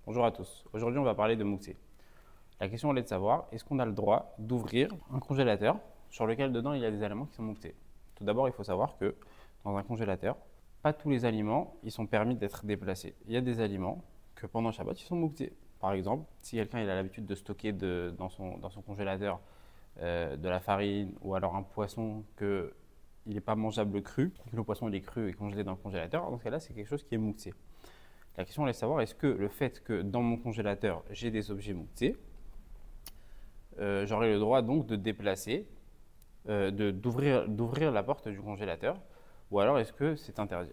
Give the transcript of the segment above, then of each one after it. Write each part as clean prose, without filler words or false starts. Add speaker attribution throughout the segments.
Speaker 1: Bonjour à tous. Aujourd'hui, on va parler de Mouktsé. La question est de savoir, est-ce qu'on a le droit d'ouvrir un congélateur sur lequel dedans il y a des aliments qui sont Mouktsé? Tout d'abord, il faut savoir que dans un congélateur, pas tous les aliments ils sont permis d'être déplacés. Il y a des aliments que pendant Shabbat, ils sont Mouktsé. Par exemple, si quelqu'un il a l'habitude de stocker dans son congélateur de la farine ou alors un poisson que il n'est pas mangeable cru, que le poisson il est cru et congelé dans le congélateur, dans ce cas-là, c'est quelque chose qui est Mouktsé. La question est de savoir, est-ce que le fait que dans mon congélateur, j'ai des objets Mouktsé, j'aurai le droit donc de déplacer, d'ouvrir la porte du congélateur, ou alors est-ce que c'est interdit?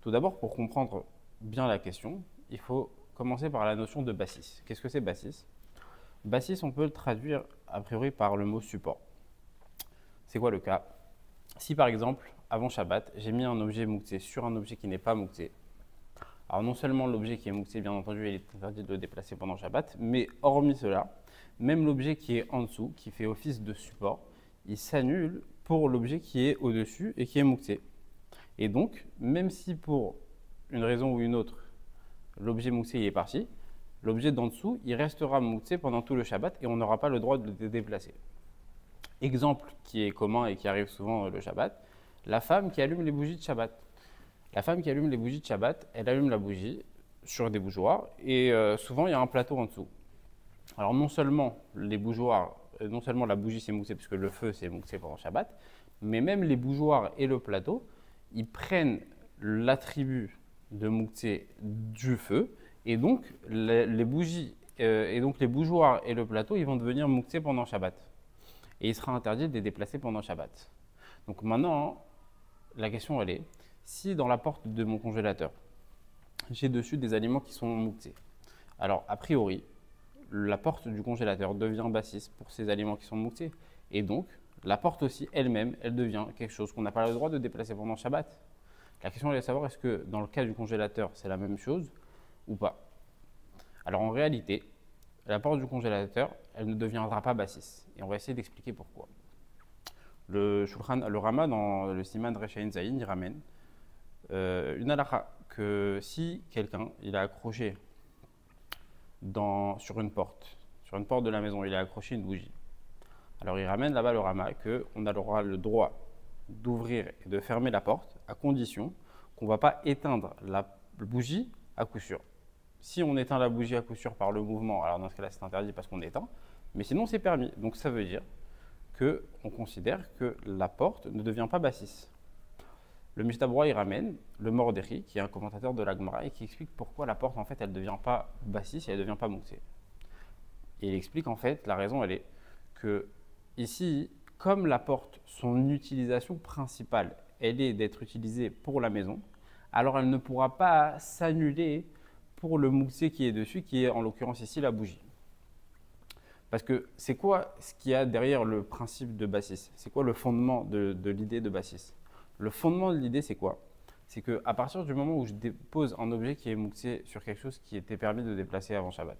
Speaker 1: Tout d'abord, pour comprendre bien la question, il faut commencer par la notion de bassis. Qu'est-ce que c'est bassis? Bassis, on peut le traduire a priori par le mot support. C'est quoi le cas? Si par exemple, avant Shabbat, j'ai mis un objet Mouktsé sur un objet qui n'est pas Mouktsé, alors non seulement l'objet qui est Mouktsé, bien entendu, il est interdit de le déplacer pendant Shabbat, mais hormis cela, même l'objet qui est en dessous, qui fait office de support, il s'annule pour l'objet qui est au-dessus et qui est Mouktsé. Et donc, même si pour une raison ou une autre, l'objet Mouktsé est parti, l'objet d'en dessous, il restera Mouktsé pendant tout le Shabbat et on n'aura pas le droit de le déplacer. Exemple qui est commun et qui arrive souvent le Shabbat, la femme qui allume les bougies de Shabbat. La femme qui allume les bougies de Shabbat, elle allume la bougie sur des bougeoirs et souvent il y a un plateau en dessous. Alors non seulement les bougeoirs, non seulement la bougie c'est Mouktsé puisque le feu c'est Mouktsé pendant Shabbat, mais même les bougeoirs et le plateau, ils prennent l'attribut de Mouktsé du feu et donc les bougies et donc les bougeoirs et le plateau ils vont devenir Mouktsé pendant Shabbat et il sera interdit de les déplacer pendant Shabbat. Donc maintenant la question elle est, si dans la porte de mon congélateur, j'ai dessus des aliments qui sont Mouktsé, alors a priori, la porte du congélateur devient bassis pour ces aliments qui sont Mouktsé. Et donc, la porte aussi elle-même, elle devient quelque chose qu'on n'a pas le droit de déplacer pendant Shabbat. La question est de savoir, est-ce que dans le cas du congélateur, c'est la même chose ou pas? Alors en réalité, la porte du congélateur, elle ne deviendra pas bassis. Et on va essayer d'expliquer pourquoi. Le Rama, dans le Siman Rechaïn Zayin, il ramène une halakha que si quelqu'un il a accroché sur une porte de la maison, il a accroché une bougie. Alors il ramène là-bas le Rama qu'on aura le droit d'ouvrir et de fermer la porte à condition qu'on ne va pas éteindre la bougie à coup sûr. Si on éteint la bougie à coup sûr par le mouvement, alors dans ce cas-là c'est interdit parce qu'on éteint, mais sinon c'est permis. Donc ça veut dire qu'on considère que la porte ne devient pas bassis. Le Mishnah il ramène le Mordechai, qui est un commentateur de la Gemara, et qui explique pourquoi la porte, en fait, elle ne devient pas bassis et elle ne devient pas Mouktsé. Et il explique, en fait, la raison, elle est que ici, comme la porte, son utilisation principale, elle est d'être utilisée pour la maison, alors elle ne pourra pas s'annuler pour le Mouktsé qui est dessus, qui est en l'occurrence ici la bougie. Parce que c'est quoi ce qu'il y a derrière le principe de bassis? C'est quoi le fondement de l'idée de bassis? Le fondement de l'idée, c'est quoi? C'est qu'à partir du moment où je dépose un objet qui est Mouktsé sur quelque chose qui était permis de déplacer avant Shabbat,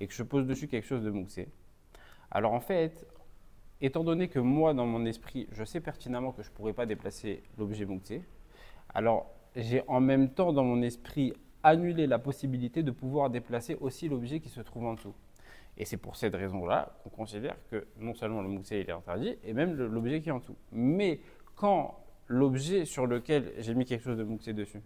Speaker 1: et que je pose dessus quelque chose de Mouktsé, alors en fait, étant donné que moi, dans mon esprit, je sais pertinemment que je ne pourrais pas déplacer l'objet Mouktsé, alors j'ai en même temps dans mon esprit annulé la possibilité de pouvoir déplacer aussi l'objet qui se trouve en dessous. Et c'est pour cette raison-là qu'on considère que non seulement le Mouktsé il est interdit, et même l'objet qui est en dessous. Mais quand l'objet sur lequel j'ai mis quelque chose de Mouktsé dessus,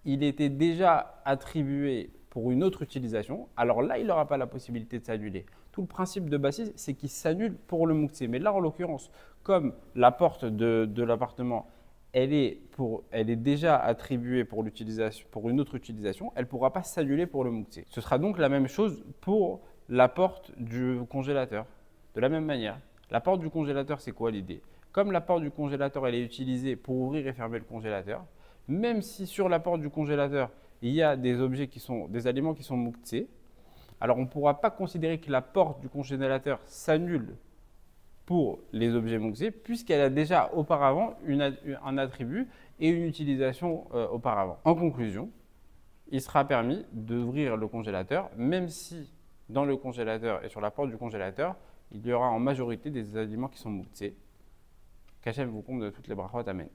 Speaker 1: il était déjà attribué pour une autre utilisation, alors là, il n'aura pas la possibilité de s'annuler. Tout le principe de bassis, c'est qu'il s'annule pour le Mouktsé. Mais là, en l'occurrence, comme la porte de l'appartement, elle est déjà attribuée pour une autre utilisation, elle ne pourra pas s'annuler pour le Mouktsé. Ce sera donc la même chose pour la porte du congélateur. De la même manière, la porte du congélateur, c'est quoi l'idée? Comme la porte du congélateur elle est utilisée pour ouvrir et fermer le congélateur, même si sur la porte du congélateur il y a des aliments qui sont Mouktsé, alors on ne pourra pas considérer que la porte du congélateur s'annule pour les objets Mouktsé puisqu'elle a déjà auparavant un attribut et une utilisation auparavant. En conclusion, il sera permis d'ouvrir le congélateur même si dans le congélateur et sur la porte du congélateur il y aura en majorité des aliments qui sont Mouktsé. Qu'Hachem vous comble de toutes les brachot, amen.